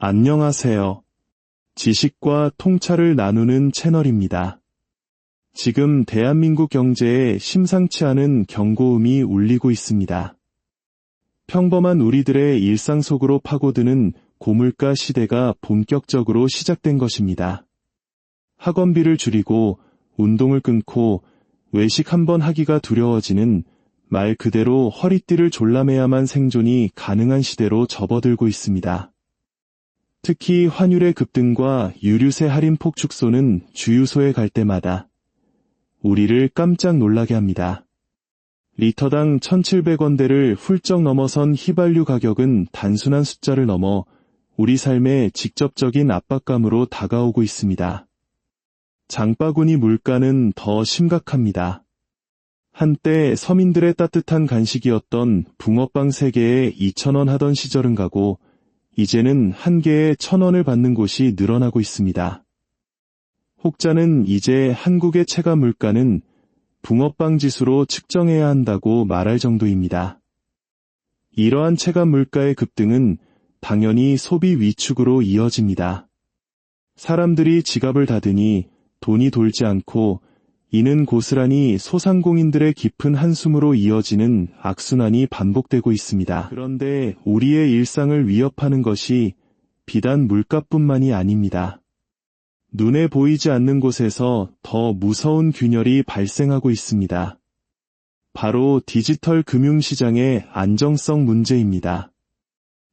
안녕하세요. 지식과 통찰을 나누는 채널입니다. 지금 대한민국 경제에 심상치 않은 경고음이 울리고 있습니다. 평범한 우리들의 일상 속으로 파고드는 고물가 시대가 본격적으로 시작된 것입니다. 학원비를 줄이고 운동을 끊고 외식 한번 하기가 두려워지는 말 그대로 허리띠를 졸라매야만 생존이 가능한 시대로 접어들고 있습니다. 특히 환율의 급등과 유류세 할인 폭축소는 주유소에 갈 때마다 우리를 깜짝 놀라게 합니다. 리터당 1,700원대를 훌쩍 넘어선 휘발유 가격은 단순한 숫자를 넘어 우리 삶에 직접적인 압박감으로 다가오고 있습니다. 장바구니 물가는 더 심각합니다. 한때 서민들의 따뜻한 간식이었던 붕어빵 3개에 2,000원 하던 시절은 가고 이제는 한 개에 1,000원을 받는 곳이 늘어나고 있습니다. 혹자는 이제 한국의 체감 물가는 붕어빵 지수로 측정해야 한다고 말할 정도입니다. 이러한 체감 물가의 급등은 당연히 소비 위축으로 이어집니다. 사람들이 지갑을 닫으니 돈이 돌지 않고 이는 고스란히 소상공인들의 깊은 한숨으로 이어지는 악순환이 반복되고 있습니다. 그런데 우리의 일상을 위협하는 것이 비단 물가뿐만이 아닙니다. 눈에 보이지 않는 곳에서 더 무서운 균열이 발생하고 있습니다. 바로 디지털 금융시장의 안정성 문제입니다.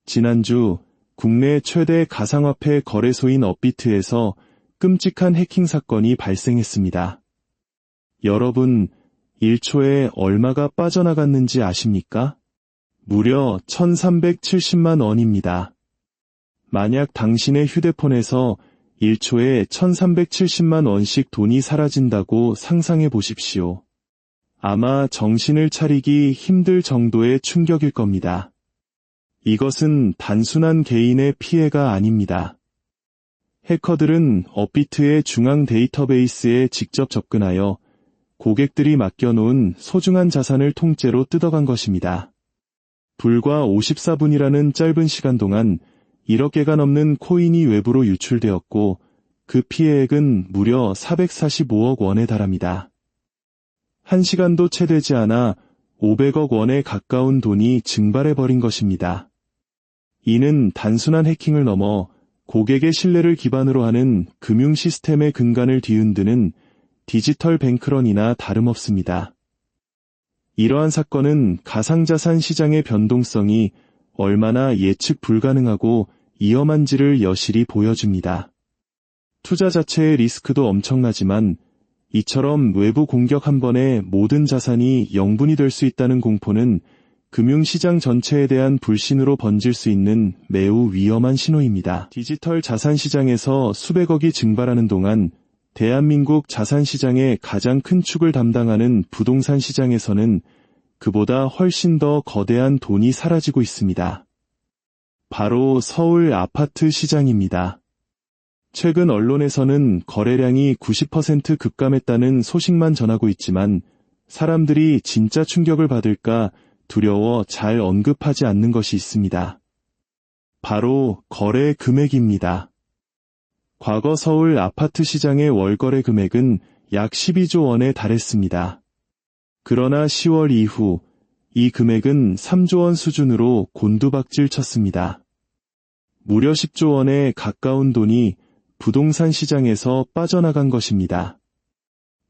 지난주 국내 최대 가상화폐 거래소인 업비트에서 끔찍한 해킹 사건이 발생했습니다. 여러분, 1초에 얼마가 빠져나갔는지 아십니까? 무려 1,370만 원입니다. 만약 당신의 휴대폰에서 1초에 1,370만 원씩 돈이 사라진다고 상상해 보십시오. 아마 정신을 차리기 힘들 정도의 충격일 겁니다. 이것은 단순한 개인의 피해가 아닙니다. 해커들은 업비트의 중앙 데이터베이스에 직접 접근하여 고객들이 맡겨놓은 소중한 자산을 통째로 뜯어간 것입니다. 불과 54분이라는 짧은 시간 동안 1억 개가 넘는 코인이 외부로 유출되었고 그 피해액은 무려 445억 원에 달합니다. 1시간도 채 되지 않아 500억 원에 가까운 돈이 증발해버린 것입니다. 이는 단순한 해킹을 넘어 고객의 신뢰를 기반으로 하는 금융 시스템의 근간을 뒤흔드는 디지털 뱅크런이나 다름없습니다. 이러한 사건은 가상자산 시장의 변동성이 얼마나 예측 불가능하고 위험한지를 여실히 보여줍니다. 투자 자체의 리스크도 엄청나지만 이처럼 외부 공격 한 번에 모든 자산이 영분이 될 수 있다는 공포는 금융시장 전체에 대한 불신으로 번질 수 있는 매우 위험한 신호입니다. 디지털 자산 시장에서 수백억이 증발하는 동안 대한민국 자산시장의 가장 큰 축을 담당하는 부동산 시장에서는 그보다 훨씬 더 거대한 돈이 사라지고 있습니다. 바로 서울 아파트 시장입니다. 최근 언론에서는 거래량이 90% 급감했다는 소식만 전하고 있지만 사람들이 진짜 충격을 받을까 두려워 잘 언급하지 않는 것이 있습니다. 바로 거래 금액입니다. 과거 서울 아파트 시장의 월거래 금액은 약 12조 원에 달했습니다. 그러나 10월 이후 이 금액은 3조 원 수준으로 곤두박질 쳤습니다. 무려 10조 원에 가까운 돈이 부동산 시장에서 빠져나간 것입니다.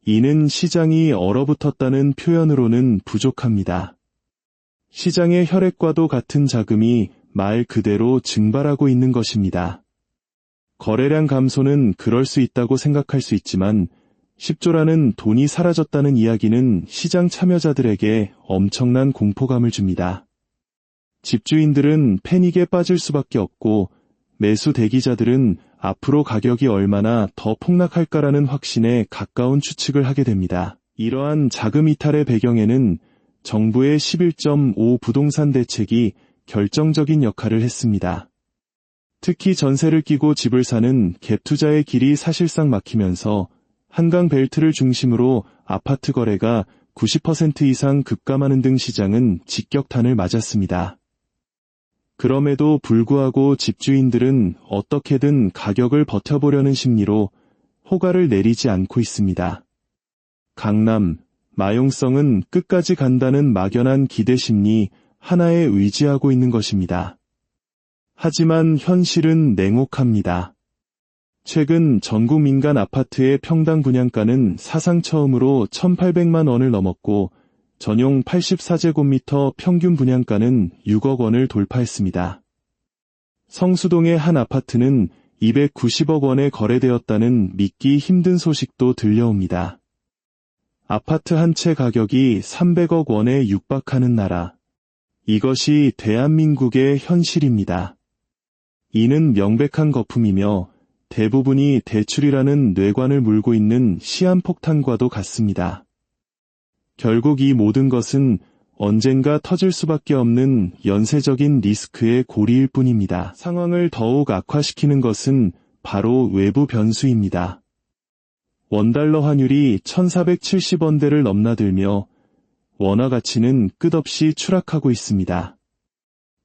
이는 시장이 얼어붙었다는 표현으로는 부족합니다. 시장의 혈액과도 같은 자금이 말 그대로 증발하고 있는 것입니다. 거래량 감소는 그럴 수 있다고 생각할 수 있지만 10조라는 돈이 사라졌다는 이야기는 시장 참여자들에게 엄청난 공포감을 줍니다. 집주인들은 패닉에 빠질 수밖에 없고 매수 대기자들은 앞으로 가격이 얼마나 더 폭락할까라는 확신에 가까운 추측을 하게 됩니다. 이러한 자금 이탈의 배경에는 정부의 11.5 부동산 대책이 결정적인 역할을 했습니다. 특히 전세를 끼고 집을 사는 갭 투자의 길이 사실상 막히면서 한강 벨트를 중심으로 아파트 거래가 90% 이상 급감하는 등 시장은 직격탄을 맞았습니다. 그럼에도 불구하고 집주인들은 어떻게든 가격을 버텨보려는 심리로 호가를 내리지 않고 있습니다. 강남, 마용성은 끝까지 간다는 막연한 기대 심리 하나에 의지하고 있는 것입니다. 하지만 현실은 냉혹합니다. 최근 전국 민간 아파트의 평당 분양가는 사상 처음으로 1,800만 원을 넘었고 전용 84제곱미터 평균 분양가는 6억 원을 돌파했습니다. 성수동의 한 아파트는 290억 원에 거래되었다는 믿기 힘든 소식도 들려옵니다. 아파트 한 채 가격이 300억 원에 육박하는 나라. 이것이 대한민국의 현실입니다. 이는 명백한 거품이며 대부분이 대출이라는 뇌관을 물고 있는 시한폭탄과도 같습니다. 결국 이 모든 것은 언젠가 터질 수밖에 없는 연쇄적인 리스크의 고리일 뿐입니다. 상황을 더욱 악화시키는 것은 바로 외부 변수입니다. 원달러 환율이 1,470원대를 넘나들며 원화 가치는 끝없이 추락하고 있습니다.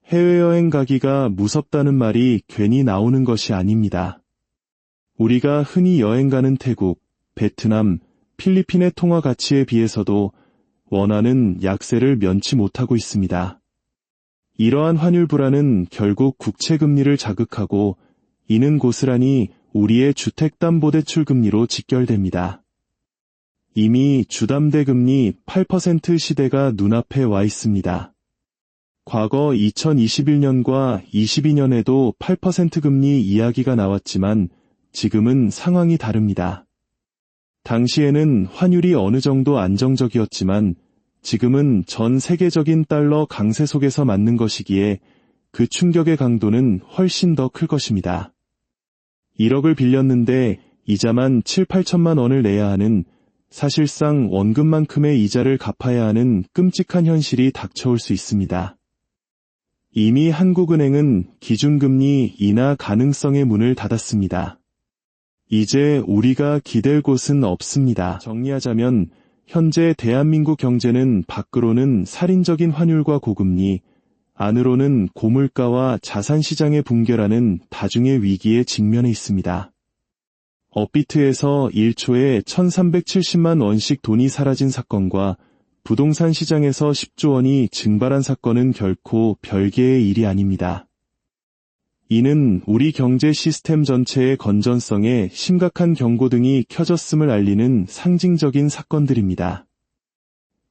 해외여행 가기가 무섭다는 말이 괜히 나오는 것이 아닙니다. 우리가 흔히 여행 가는 태국, 베트남, 필리핀의 통화 가치에 비해서도 원화는 약세를 면치 못하고 있습니다. 이러한 환율 불안은 결국 국채금리를 자극하고 이는 고스란히 우리의 주택담보대출 금리로 직결됩니다. 이미 주담대금리 8% 시대가 눈앞에 와 있습니다. 과거 2021년과 22년에도 8% 금리 이야기가 나왔지만 지금은 상황이 다릅니다. 당시에는 환율이 어느 정도 안정적이었지만 지금은 전 세계적인 달러 강세 속에서 맞는 것이기에 그 충격의 강도는 훨씬 더 클 것입니다. 1억을 빌렸는데 이자만 7, 8천만 원을 내야 하는 사실상 원금만큼의 이자를 갚아야 하는 끔찍한 현실이 닥쳐올 수 있습니다. 이미 한국은행은 기준금리 인하 가능성의 문을 닫았습니다. 이제 우리가 기댈 곳은 없습니다. 정리하자면 현재 대한민국 경제는 밖으로는 살인적인 환율과 고금리, 안으로는 고물가와 자산시장의 붕괴라는 다중의 위기에 직면해 있습니다. 업비트에서 1초에 1,370만 원씩 돈이 사라진 사건과 부동산 시장에서 10조 원이 증발한 사건은 결코 별개의 일이 아닙니다. 이는 우리 경제 시스템 전체의 건전성에 심각한 경고등이 켜졌음을 알리는 상징적인 사건들입니다.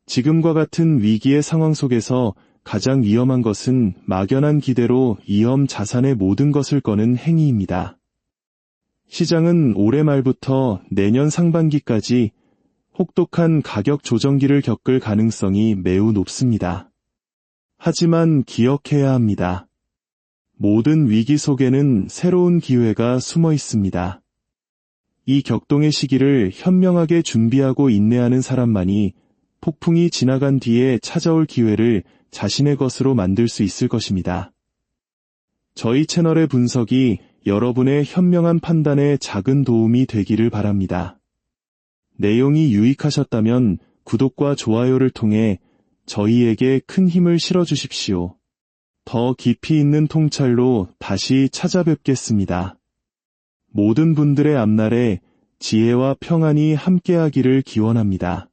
지금과 같은 위기의 상황 속에서 가장 위험한 것은 막연한 기대로 위험 자산의 모든 것을 거는 행위입니다. 시장은 올해 말부터 내년 상반기까지 혹독한 가격 조정기를 겪을 가능성이 매우 높습니다. 하지만 기억해야 합니다. 모든 위기 속에는 새로운 기회가 숨어 있습니다. 이 격동의 시기를 현명하게 준비하고 인내하는 사람만이 폭풍이 지나간 뒤에 찾아올 기회를 자신의 것으로 만들 수 있을 것입니다. 저희 채널의 분석이 여러분의 현명한 판단에 작은 도움이 되기를 바랍니다. 내용이 유익하셨다면 구독과 좋아요를 통해 저희에게 큰 힘을 실어주십시오. 더 깊이 있는 통찰로 다시 찾아뵙겠습니다. 모든 분들의 앞날에 지혜와 평안이 함께하기를 기원합니다.